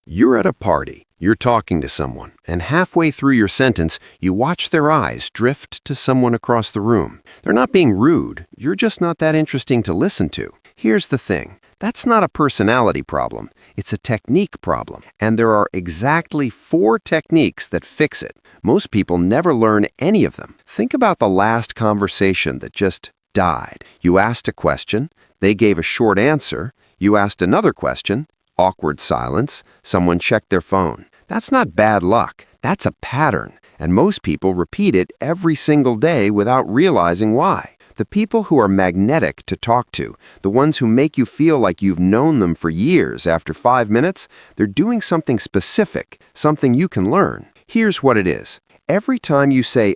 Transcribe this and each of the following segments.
You're at a party, you're talking to someone, and halfway through your sentence, you watch their eyes drift to someone across the room. They're not being rude, you're just not that interesting to listen to. Here's the thing. That's not a personality problem, it's a technique problem. And there are exactly 4 techniques that fix it. Most people never learn any of them. Think about the last conversation that just died. You asked a question, they gave a short answer, you asked another question, awkward silence, someone checked their phone. That's not bad luck, that's a pattern. And most people repeat it every single day without realizing why. The people who are magnetic to talk to, the ones who make you feel like you've known them for years after 5 minutes, they're doing something specific, something you can learn. Here's what it is. Every time you say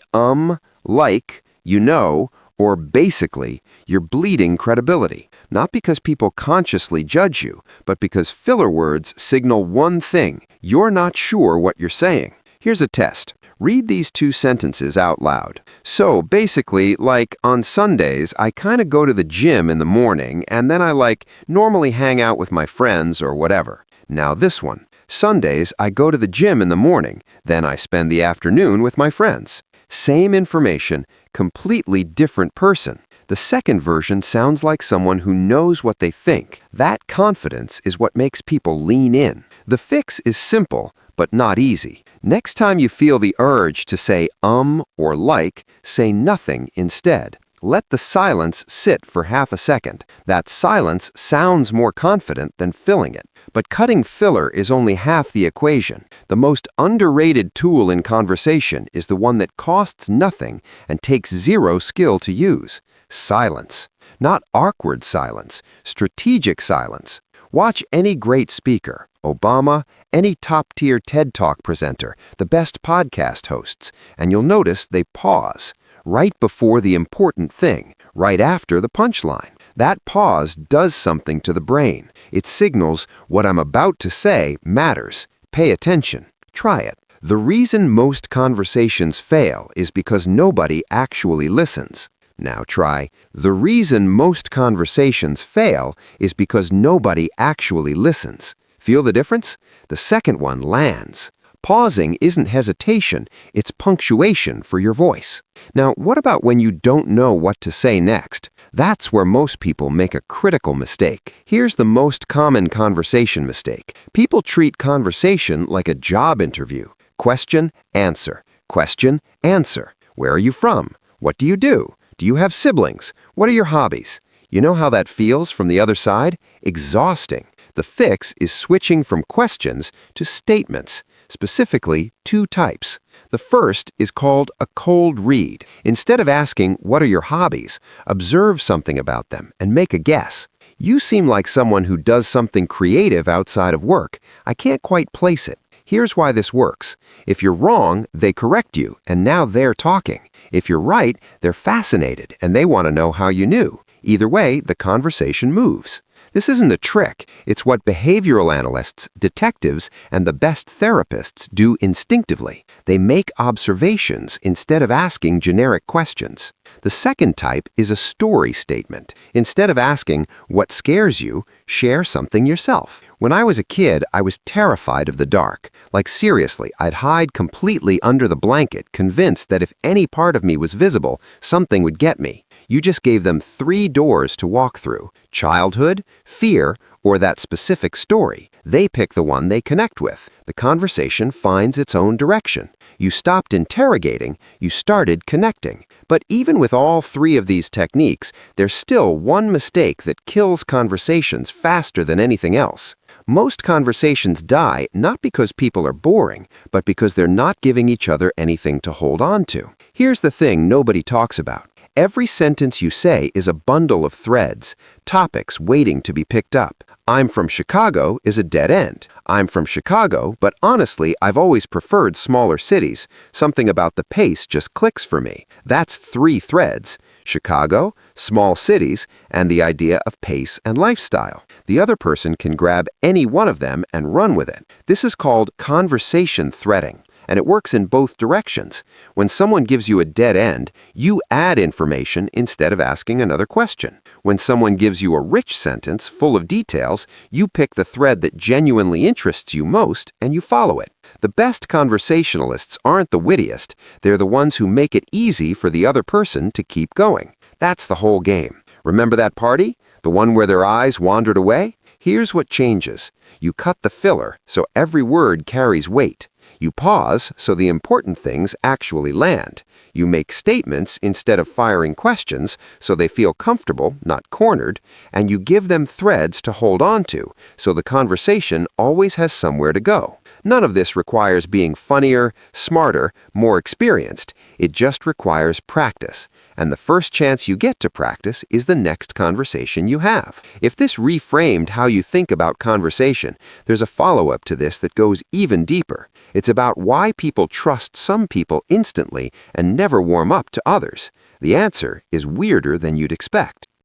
like, you know, or basically, you're bleeding credibility. Not because people consciously judge you, but because filler words signal one thing: you're not sure what you're saying. Here's a test. Read these 2 sentences out loud. So basically, like, on Sundays, I kind of go to the gym in the morning, and then I normally hang out with my friends or whatever. Now this one. Sundays, I go to the gym in the morning, then I spend the afternoon with my friends. Same information, completely different person. The second version sounds like someone who knows what they think. That confidence is what makes people lean in. The fix is simple, but not easy. Next time you feel the urge to say or like, say nothing instead. Let the silence sit for half a second. That silence sounds more confident than filling it. But cutting filler is only half the equation. The most underrated tool in conversation is the one that costs nothing and takes 0 skill to use. Silence. Not awkward silence, strategic silence. Watch any great speaker, Obama, any top-tier TED Talk presenter, the best podcast hosts, and you'll notice they pause right before the important thing, right after the punchline. That pause does something to the brain. It signals what I'm about to say matters. Pay attention. Try it. The reason most conversations fail is because nobody actually listens. Now try, the reason most conversations fail is because nobody actually listens. Feel the difference? The second one lands. Pausing isn't hesitation, it's punctuation for your voice. Now, what about when you don't know what to say next? That's where most people make a critical mistake. Here's the most common conversation mistake. People treat conversation like a job interview. Question, answer. Question, answer. Where are you from? What do you do? Do you have siblings? What are your hobbies? You know how that feels from the other side? Exhausting. The fix is switching from questions to statements, specifically 2 types. The first is called a cold read. Instead of asking, "What are your hobbies?" observe something about them and make a guess. You seem like someone who does something creative outside of work. I can't quite place it. Here's why this works. If you're wrong, they correct you, and now they're talking. If you're right, they're fascinated, and they want to know how you knew. Either way, the conversation moves. This isn't a trick. It's what behavioral analysts, detectives, and the best therapists do instinctively. They make observations instead of asking generic questions. The second type is a story statement. Instead of asking, "What scares you?" share something yourself. When I was a kid, I was terrified of the dark. Like seriously, I'd hide completely under the blanket, convinced that if any part of me was visible, something would get me. You just gave them 3 doors to walk through: childhood, fear, or that specific story. They pick the one they connect with. The conversation finds its own direction. You stopped interrogating, you started connecting. But even with all 3 of these techniques, there's still one mistake that kills conversations faster than anything else. Most conversations die not because people are boring, but because they're not giving each other anything to hold on to. Here's the thing nobody talks about. Every sentence you say is a bundle of threads, topics waiting to be picked up. "I'm from Chicago" is a dead end. "I'm from Chicago, but honestly, I've always preferred smaller cities. Something about the pace just clicks for me." That's 3 threads: Chicago, small cities, and the idea of pace and lifestyle. The other person can grab any one of them and run with it. This is called conversation threading. And it works in both directions. When someone gives you a dead end, you add information instead of asking another question. When someone gives you a rich sentence full of details, you pick the thread that genuinely interests you most and you follow it. The best conversationalists aren't the wittiest. They're the ones who make it easy for the other person to keep going. That's the whole game. Remember that party? The one where their eyes wandered away? Here's what changes. You cut the filler so every word carries weight. You pause so the important things actually land. You make statements instead of firing questions so they feel comfortable, not cornered, and you give them threads to hold on to so the conversation always has somewhere to go. None of this requires being funnier, smarter, more experienced. It just requires practice. And the first chance you get to practice is the next conversation you have. If this reframed how you think about conversation, there's a follow-up to this that goes even deeper. It's about why people trust some people instantly and never warm up to others. The answer is weirder than you'd expect.